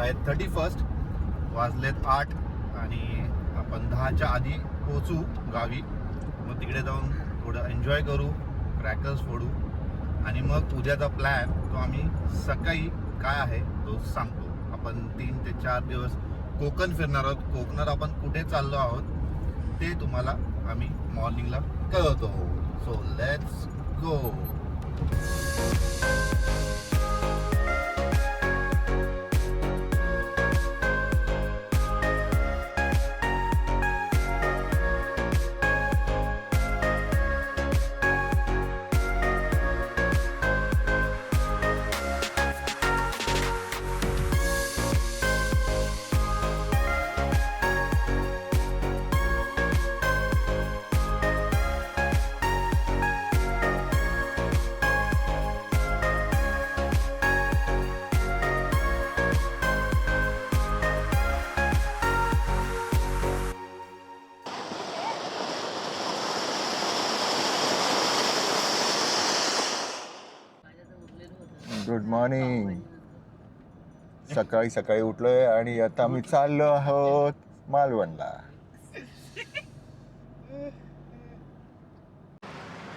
आहे 31st, वाजलेत 8 आणि आपण 10च्या आधी पोहोचू गावी. मग तिकडे जाऊन थोडं एन्जॉय करू, क्रॅकर्स फोडू आणि मग उद्याचा प्लॅन तो आम्ही सकाळी काय आहे तो सांगतो. आपण 3 ते 4 दिवस कोकण फिरणार आहोत. कोकणात आपण कुठे चाललो आहोत ते तुम्हाला आम्ही मॉर्निंगला कळवतो. So let's go. Good morning. सकाळी सकाळी उठलोय आणि आता आम्ही चाललो आहोत मालवणला.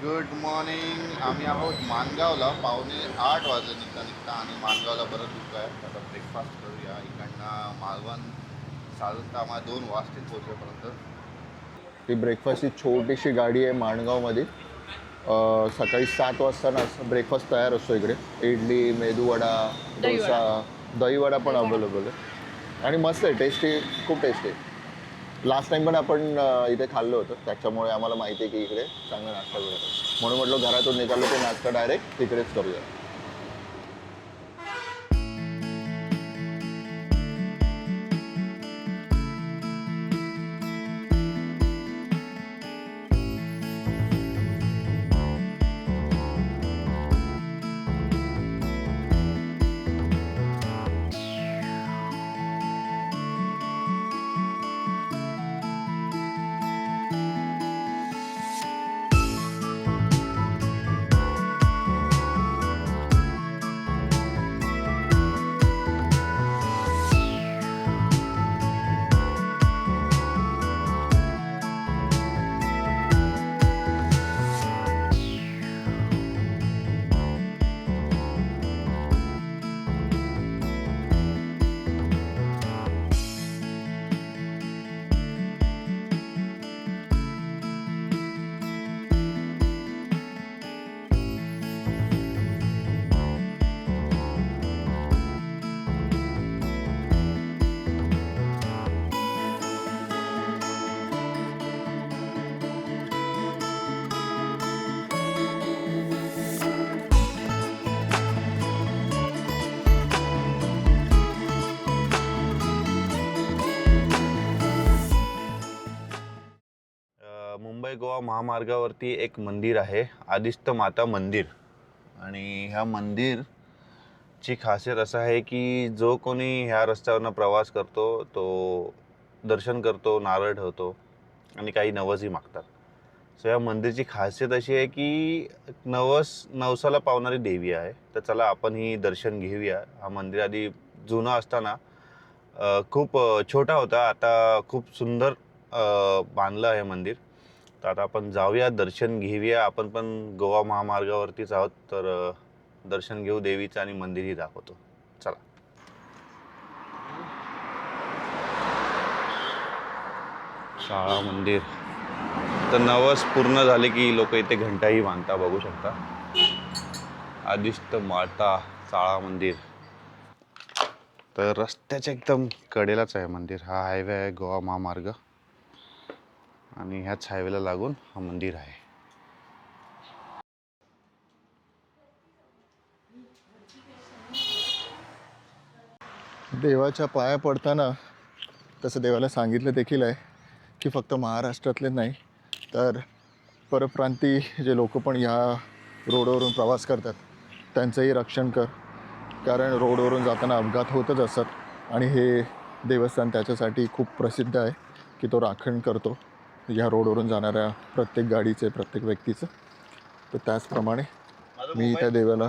Good morning. आम्ही आहोत माणगावला. 7:45 वाजले निघता आणि माणगावला बरं दुःख आहे. आता ब्रेकफास्ट करूया. इकडनं मालवण साधारणतः आम्हाला 2 वाजतील पोहोचेपर्यंत. ती ब्रेकफास्टची छोटीशी गाडी आहे माणगावमध्ये. सकाळी 7 वाजता ब्रेकफास्ट तयार असतो इकडे. इडली, मेदूवडा, डोसा, दहीवडा पण अवेलेबल आहे आणि मस्त आहे, टेस्टी, खूप टेस्टी आहे. लास्ट टाइम पण आपण इथे खाल्लं होतं, त्याच्यामुळे आम्हाला माहिती आहे की इकडे चांगला नाश्ता मिळतो. म्हणून म्हटलं घरातून निघालो ते नाश्ता डायरेक्ट तिकडेच करूया. मुंबई गोवा महामार्गावरती एक मंदिर आहे, आदिष्ट माता मंदिर. आणि ह्या मंदिरची खासियत असं आहे की जो कोणी ह्या रस्त्यावरनं प्रवास करतो तो दर्शन करतो, नारळ ठेवतो आणि काही नवसही मागतात. सो या मंदिरची खासियत अशी आहे की नवसाला पावणारी देवी आहे. तर चला आपण ही दर्शन घेऊया. हा मंदिर आधी जुना असताना खूप छोटा होता, आता खूप सुंदर बांधलं आहे मंदिर. तर आता आपण जाऊया, दर्शन घेऊया. आपण पण गोवा महामार्गावरतीच आहोत, तर दर्शन घेऊ देवीचं आणि मंदिरही दाखवतो. चला. शाळा मंदिर. तर नवस पूर्ण झाले की लोक इथे घंटाही बांधता, बघू शकता. आदिष्ट माता शाळा मंदिर. तर रस्त्याच्या एकदम कडेलाच आहे मंदिर. हा हायवे आहे गोवा महामार्ग आणि ह्याच हायवेला लागून हा मंदिर आहे. देवाच्या पाया पडताना तसं देवाला सांगितलं देखील आहे की फक्त महाराष्ट्रातले नाही तर परप्रांती जे लोक पण या रोडवरून प्रवास करतात त्यांचंही रक्षण कर. कारण रोडवरून जाताना अपघात होतच असतात आणि हे देवस्थान त्याच्यासाठी खूप प्रसिद्ध आहे की तो राखण करतो या रोडवरून जाणाऱ्या प्रत्येक गाडीचे, प्रत्येक व्यक्तीचं. तर त्याचप्रमाणे मी त्या देवाला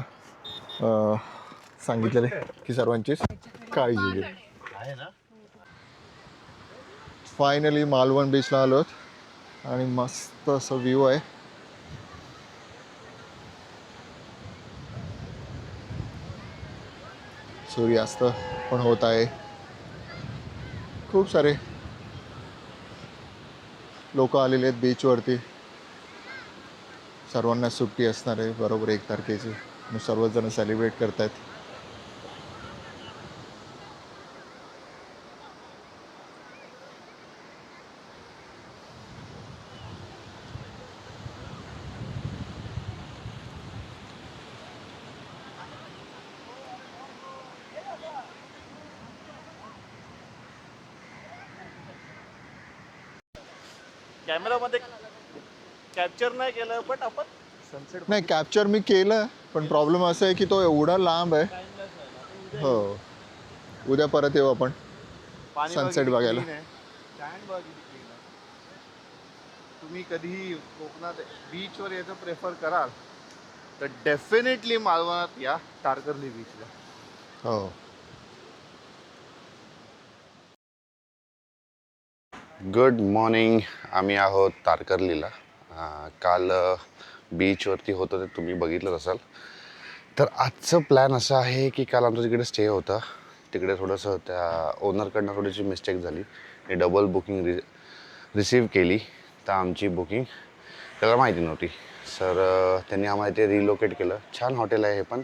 सांगितलेले की सर्वांचीच काळजी घे. आहे ना. फायनली मालवण बीचला आलोत आणि मस्त असं व्ह्यू आहे. सूर्यास्त पण होत आहे. खूप सारे लोक आलेले आहेत बीचवरती. सर्वांना सुट्टी असणार आहे बरोबर 1 तारखेची आणि सर्वच जण सेलिब्रेट करतायत. कॅमेरामध्ये कॅप्चर नाही केलं बट आपण सनसेट नाही कॅप्चर मी केलं पण प्रॉब्लेम असा आहे की तो एवढा लांब आहे. हो उद्या परत येऊ आपण सनसेट बघायला. स्टँड बघ किती clean आहे. तुम्ही कधीही कोकणात बीचवर यायचं प्रेफर कराल तर डेफिनेटली मालवणात या तारकर्ली बीचला. हो गुड मॉर्निंग. आम्ही आहोत तारकर्लीला. काल बीचवरती होतं ते तुम्ही बघितलं असाल. तर आजचं प्लॅन असं आहे की काल आमचं तिकडे स्टे होता. तिकडे थोडंसं त्या ओनरकडनं थोडीशी मिस्टेक झाली. मी डबल बुकिंग रिसीव केली तर आमची बुकिंग त्याला माहिती नव्हती. सर त्यांनी आम्हाला ते रिलोकेट केलं. छान हॉटेल आहे हे पण.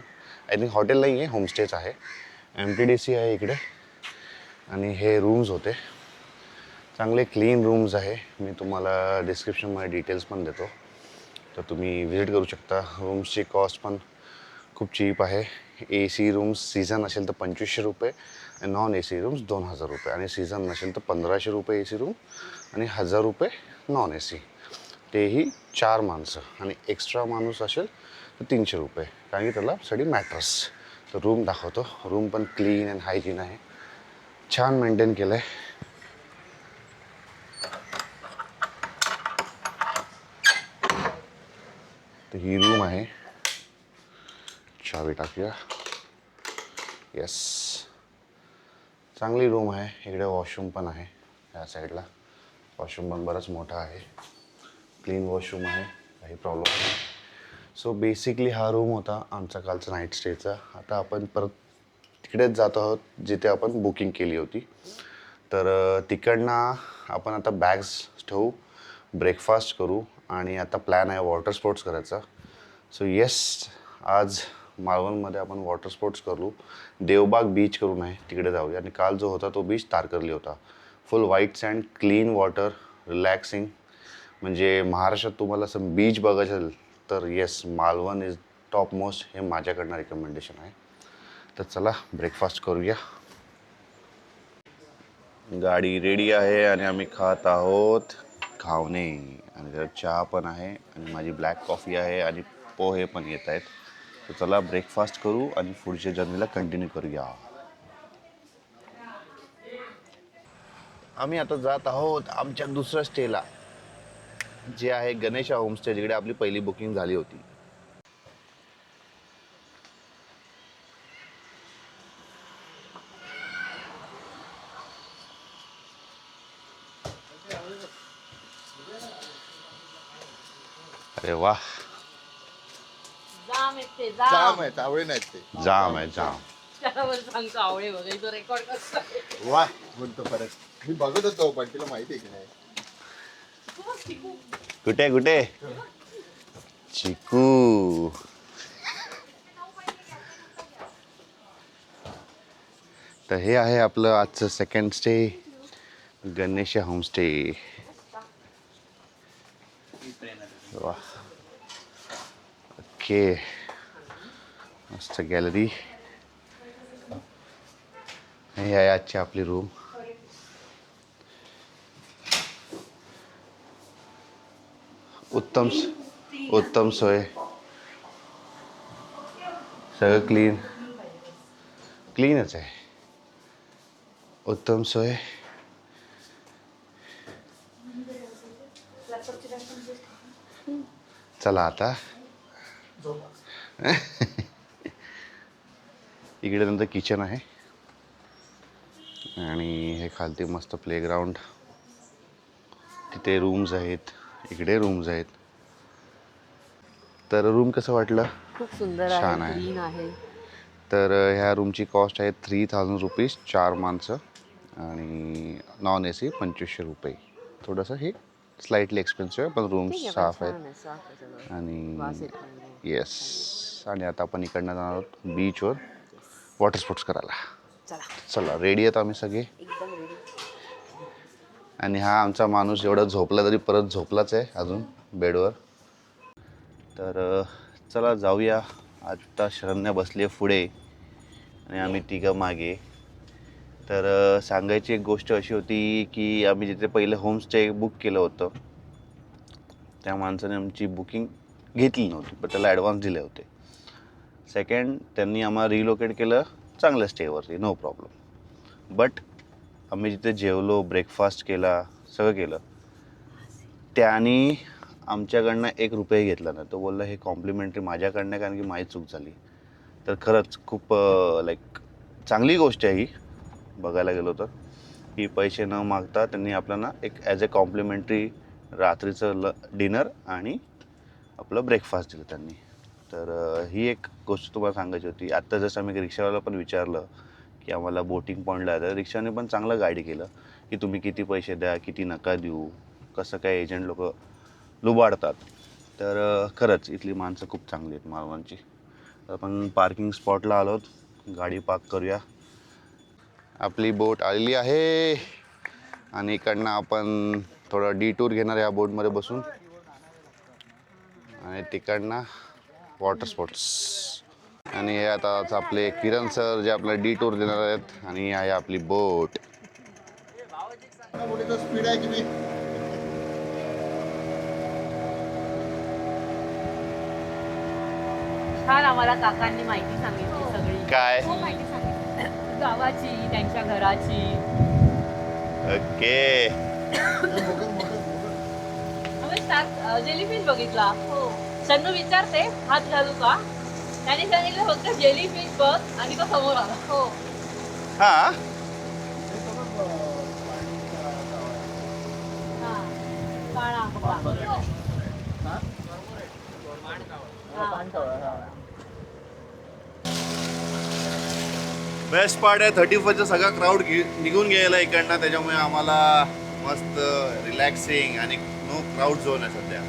आय थिंक हॉटेल नाही आहे होमस्टेच आहे. MTDC आहे इकडे आणि हे रूम्स होते. चांगले क्लीन रूम्स आहे. मी तुम्हाला डिस्क्रिप्शनमध्ये डिटेल्स पण देतो तर तुम्ही विजिट करू शकता. रूम्सची कॉस्ट पण खूप चीप आहे. AC रूम्स सीझन असेल तर 2500 रुपये आणि नॉन AC रूम्स 2000 रुपये आणि सीझन नसेल तर 1500 रुपये AC रूम आणि 1000 रुपये नॉन AC. तेही 4 माणसं आणि एक्स्ट्रा माणूस असेल तर 300 रुपये कारण की त्याला साठी मॅट्रस. तर रूम दाखवतो. रूम पण क्लीन अँड हायजीन आहे. छान मेंटेन केलं आहे. तर ही रूम आहे. चावी टाकूया. येस चांगली रूम आहे. इकडे वॉशरूम पण आहे. या साईडला वॉशरूम पण बरंच मोठा आहे. क्लीन वॉशरूम आहे. काही प्रॉब्लेम नाही. सो बेसिकली हा रूम होता आमचा कालचा नाईट स्टेचा. आता आपण परत तिकडेच जातो आहोत जिथे आपण बुकिंग केली होती. तर तिकडनं आपण आता बॅग्स ठेवू, ब्रेकफास्ट करू आणि आता प्लॅन आहे वॉटर स्पोर्ट्स करायचा. सो येस आज मालवणमध्ये आपण वॉटर स्पोर्ट्स करू. देवबाग बीच करून आहे तिकडे जाऊया. आणि काल जो होता तो बीच तारकर्ली होता. Full white sand, clean water, relaxing. म्हणजे महाराष्ट्रात तुम्हाला असं बीच बघायचं असेल तर yes Malvan is top most. हे माझ्याकडनं रिकमेंडेशन आहे. तर चला ब्रेकफास्ट करूया. गाडी रेडी आहे आणि आम्ही खात आहोत खावणे. आणि त्यात चहा पण आहे आणि माझी ब्लॅक कॉफी आहे आणि पोहे पण येत आहेत. तर चला ब्रेकफास्ट करू आणि पुढच्या जर्नीला कंटिन्यू करूया. आम्ही आता जात आहोत आमच्या दुसऱ्या स्टेला जे आहे गणेशा होमस्टे जिकडे आपली पहिली बुकिंग झाली होती. अरे वा जाम आहेत ते जाम जाम आहे आवळे नाहीत ते. जाम आहे जाम. त्यावर सांगतो आवळे बघा तो रेकॉर्ड करतो वा बोलतो परत मी बघत होतो पण तिला माहिती आहे की नाही. कुठे कुठे चिकू. तर हे आहे आपलं आजचं सेकंड स्टे गणेशा होमस्टे. वा ओके मस्त गॅलरी. ही आहे आजची आपली रूम. उत्तम सोय. सगळं क्लीनच आहे. उत्तम सोय. चला आता इकडे नंतर किचन आहे आणि हे खालती मस्त प्लेग्राऊंड, तिथे रूम्स आहेत, इकडे रूम्स आहेत. तर रूम कसं वाटलं? खूप सुंदर छान आहे, आहे. ग्रीन आहे. तर ह्या रूमची कॉस्ट आहे 3000 रुपीज 4 माणसं आणि नॉन AC 2500 रुपये. थोडंसं हे स्लाइटली एक्सपेन्सिव्ह आहे, पण रूम्स ठीक आहे, पण साफ छान आहेत. आहे, साफ आहे सगळं. वास आणि येत नाही. येस, आणि आता आपण इकडनं जाणार आहोत बीचवर वॉटर स्पोर्ट्स करायला. चला, चला, रेडी आहेत आम्ही सगळे. एकदम रेडी. आणि हा आमचा माणूस एवढा झोपला तरी परत झोपलाच आहे अजून बेडवर. तर चला जाऊया. आत्ता शरण्या बसली आहे पुढे आणि आम्ही तिघं मागे. तर सांगायची एक गोष्ट अशी होती की आम्ही जिथे पहिलं होमस्टे बुक केलं होतं त्या माणसाने आमची बुकिंग घेतली नव्हती, पण त्याला ॲडव्हान्स दिले होते. सेकंड, त्यांनी आम्हाला रिलोकेट केलं चांगल्या स्टेवरती, नो प्रॉब्लेम. बट आम्ही जिथे जेवलो, ब्रेकफास्ट केला, सगळं केलं, त्याने आमच्याकडनं 1 रुपयाही घेतला नाही. तो बोलला हे कॉम्प्लिमेंटरी माझ्याकडनं, कारण की माझी चूक झाली. तर खरंच खूप लाईक चांगली गोष्ट आहे ही बघायला गेलो तर, की पैसे न मागता त्यांनी आपल्याला एक ॲज अ कॉम्प्लिमेंटरी रात्रीचं डिनर आणि आपलं ब्रेकफास्ट दिलं त्यांनी. तर ही एक गोष्ट तुम्हाला सांगायची होती. आत्ता जसं आम्ही रिक्षावाला पण विचारलं की आम्हाला बोटिंग पॉईंटला आहे, तर रिक्षाने पण चांगलं गाईड केलं की तुम्ही किती पैसे द्या, किती नका देऊ, कसं काय एजंट लोक लुबाडतात. तर खरंच इथली माणसं खूप चांगली आहेत मालवणची. तर आपण पार्किंग स्पॉटला आलो आहोत, गाडी पार्क करूया. आपली बोट आलेली आहे आणि इकडनं आपण थोडा डी टूर घेणार या बोटमध्ये बसून आणि तिकडनं वॉटर स्पोर्ट्स. आणि हे आता आपले किरण सर जे आपला डी टूर देणार आहेत आणि ही आहे आपली बोट. स्पीड आहे की मी छान, आम्हाला काकांनी माहिती सांगितली सगळी. काय? हो, माहिती सांगितली गावाची, त्यांच्या घराची. ओके. आम्ही जेलीफिश बघितला. हो, शन्नू विचारते हात घालू का, त्याने सांगितलं फक्त जेलीफिश बघ आणि तो समोर आला. हो, हा, बेस्ट पार्ट आहे 31चा सगळा क्राऊड निघून गेला इकडनं, त्याच्यामुळे आम्हाला मस्त रिलॅक्सिंग आणि नो क्राऊड झोन आहे सध्या.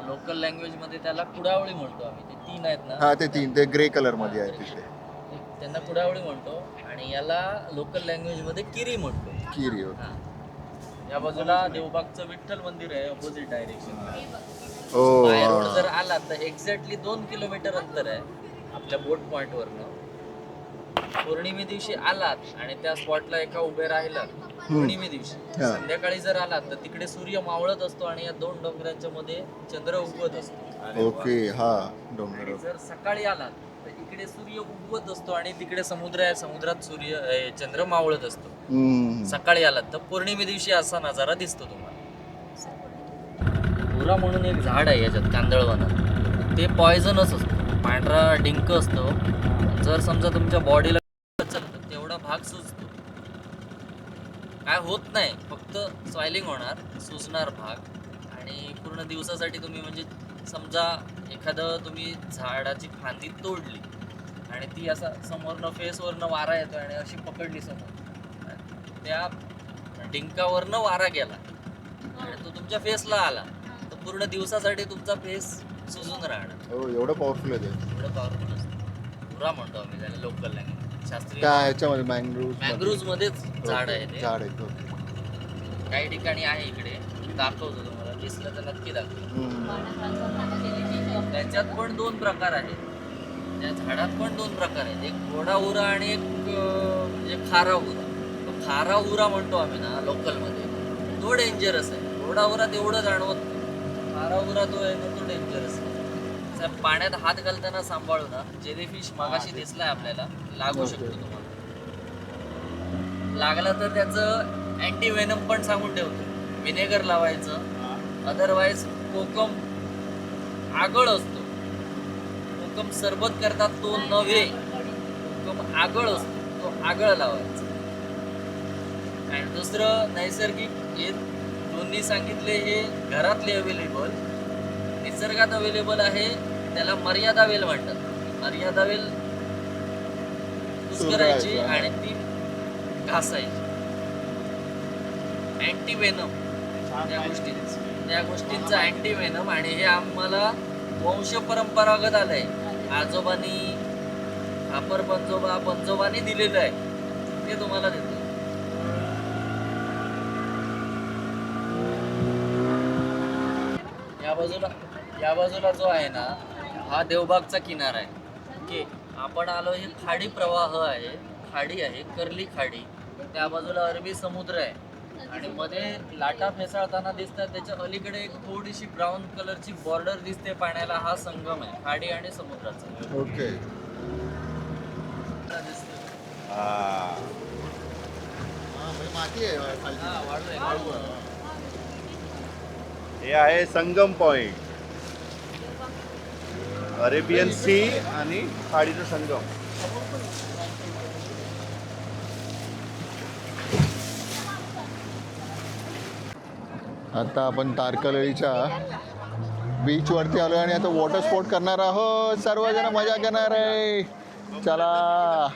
लोकल लँग्वेज मध्ये त्याला कुडावळी म्हणतो आम्ही. ते 3 आहेत ना, हा ते 3 ते ग्रे कलर मध्ये आहे तिथे त्यांना कुडावळी म्हणतो आणि याला लोकल लँग्वेज मध्ये किरी म्हणतो. किरी. हा. या बाजूला देवबागचं विठ्ठल मंदिर आहे अपोजिट डायरेक्शन. ओ बाय रोड जर आला तर एक्झॅक्टली 2 किलोमीटर अंतर आहे आपल्या बोट पॉइंट वरनं. पौर्णिमे दिवशी आलात आणि त्या स्पॉटला एका उभे राहिलात पौर्णिमे दिवशी, हा. संध्याकाळी जर आलात तर तिकडे सूर्य मावळत असतो आणि या 2 डोंगरांच्या मध्ये चंद्र उगवत असतो. ओके. हा डोंगर. आणि जर सकाळी आलात तर इकडे सूर्य उगवत असतो आणि तिकडे समुद्र आहे, समुद्रात चंद्र मावळत असतो. सकाळी आलात तर पौर्णिमे दिवशी असा नजारा दिसतो तुम्हाला. पुरा म्हणून एक झाड आहे याच्यात कांदळवनात, ते पॉयझनस असतं, पांढरा डिंक असतो. जर समजा तुमच्या बॉडीला तर तेवढा भाग सुजतो. काय होत नाही, फक्त सॉइलिंग होणार, सुजणार भाग. आणि पूर्ण दिवसासाठी तुम्ही म्हणजे समजा एखादं तुम्ही झाडाची फांदी तोडली आणि ती असा समोरनं फेसवरनं वारा येतो आणि अशी पकडली समोर, त्या डिंकावरनं वारा गेला आणि तो तुमच्या फेसला आला तर पूर्ण दिवसासाठी तुमचा फेस सुजून राहणार. हो एवढं पॉवरफुल आहे ते. एवढं पॉवरफुल असतं. पुरा म्हणतो आम्ही त्याला लोकल लँग्वेज. शास्त्रीय काय ह्याच्यामध्ये मँग्रोव्ज मध्येच झाड आहे ते. झाड आहे. काही ठिकाणी आहे इकडे, दाखवतो तुम्हाला. दिसलं तर नक्की दाखव. पाण्यात राहतात ना jellyfish असतात. त्याच्यात पण 2 प्रकार आहेत. त्या झाडात पण 2 प्रकार आहेत. एक गोडा उरा आणि एक म्हणजे खारा उरा. तो खारा उरा म्हणतो आम्ही ना लोकलमध्ये, तो डेंजरस आहे. गोडा उरा तेवढं जाणवत नाही. खारा उरा जो आहे ना तो डेंजरस आहे. साहेब, पाण्यात हात घालताना सांभाळू ना. जेलीफिश मागाशी दिसलाय आपल्याला, लागू शकतो तुम्हाला. लागला तर त्याचं अँटी वेनम पण सांगून ठेवतो. विनेगर लावायचं, अदरवाईज कोकम आगळ असतो, कोकम सरबत करतात तो नव्हे, कोकम आगळ असतो तो आगळ लावायचा. आणि दुसरं नैसर्गिक, हे दोन्ही सांगितले हे घरातले अवेलेबल. निसर्गात अवेलेबल आहे त्याला मर्यादा वेल म्हणतात. मर्यादा वेल कुस्करायची आणि ती घासायची. अँटी वेनम त्या गोष्टींचा अँटी वेनम. आणि हे आम्हाला वंश परंपरागत आलंय. आजोबांनी, खापर पंजोबांनी दिलेलं आहे, ते तुम्हाला देतो. या बाजूला जो आहे ना, हा देवबागचा किनारा आहे. ओके, आपण आलो, हे खाडी प्रवाह आहे, खाडी आहे, कर्ली खाडी. त्या बाजूला अरबी समुद्र आहे आणि मध्ये लाटा फेसाळताना दिसतात. त्याच्या अलीकडे एक थोडीशी ब्राऊन कलरची बॉर्डर दिसते पाण्याला. हा संगम आहे खाडी आणि समुद्राचा. ओके. माती आहे खालची. वाळू आहे. हे आहे संगम पॉइंट, अरेबियन सी आणि खाडीचा संगम. आता आपण तारकर्लीच्या बीच वरती आलो आणि आता वॉटर स्पोर्ट करणार आहोत. सर्वजण मजा करणार आहे. चला.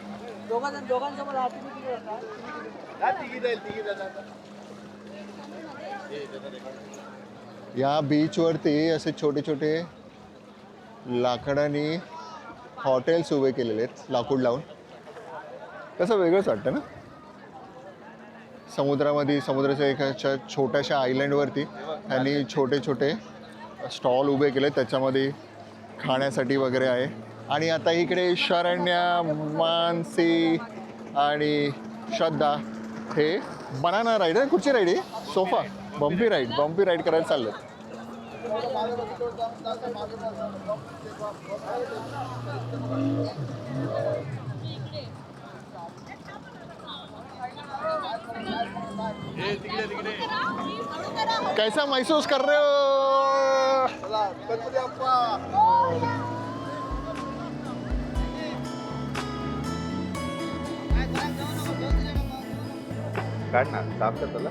या बीच वरती असे छोटे छोटे लाकडाने हॉटेल्स उभे केलेले आहेत, लाकूड लावून. कसं वेगळंच वाटतं ना. समुद्रामध्ये, समुद्राच्या एका छोट्याशा आयलंडवरती त्यांनी छोटे छोटे स्टॉल उभे केले, त्याच्यामध्ये खाण्यासाठी वगैरे आहे. आणि आता इकडे शरण्या, मानसी आणि श्रद्धा हे बनाना राईड आहे. कुठची राईड आहे? सोफा बम्पी राईड करायला चाललं. कैसा महसूस कर रहे हो? काढ ना, साफ कर त्याला.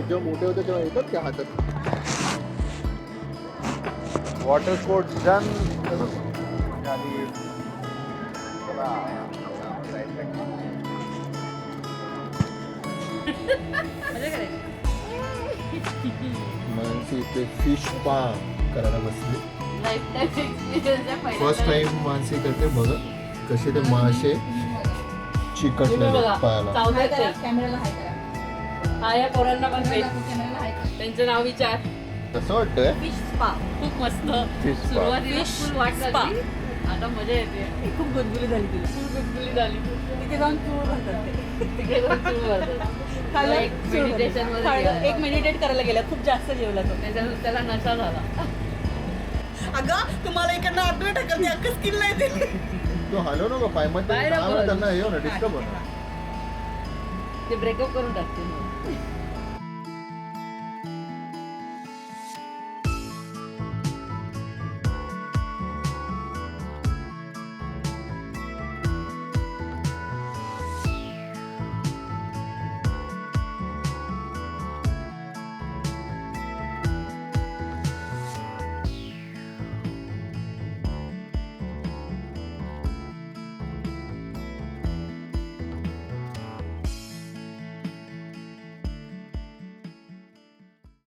जेव्हा मोठे होते तेव्हा येतात त्या हातात. Water sport done. मानसी इथे फिश पा करायला बसली. फर्स्ट टाइम मानसी करते. बघा कसे ते मासे चिकटलेले पायाला. हा, या पोरांना पण त्यांचं नाव विचार. कसं वाटतंय? फिश स्पा खूप मस्त. Fish spa. सुरुवातीला फुल वाट लागली, आता मजा येते. खूप गुदगुली झाली तुला. खूप गुदगुली झाली. तिथे जाऊन चूळ भरतात ते. तिकडे जाऊन चूळ भरतात. एक मेडिटेशन मध्ये एक मेडिटेट करायला गेला, खूप जास्त जेवला तो. त्याच्यानंतर त्याला नशा झाला. अगं तुम्हाला इकडनं आतमध्ये टाकलं, अख्खं स्किन नाही ते. तो हलव नको पाय मध्ये. बाहेर नको. त्यांना हे हो ना, डिस्टर्ब होणार. ते ब्रेकअप करून टाकते.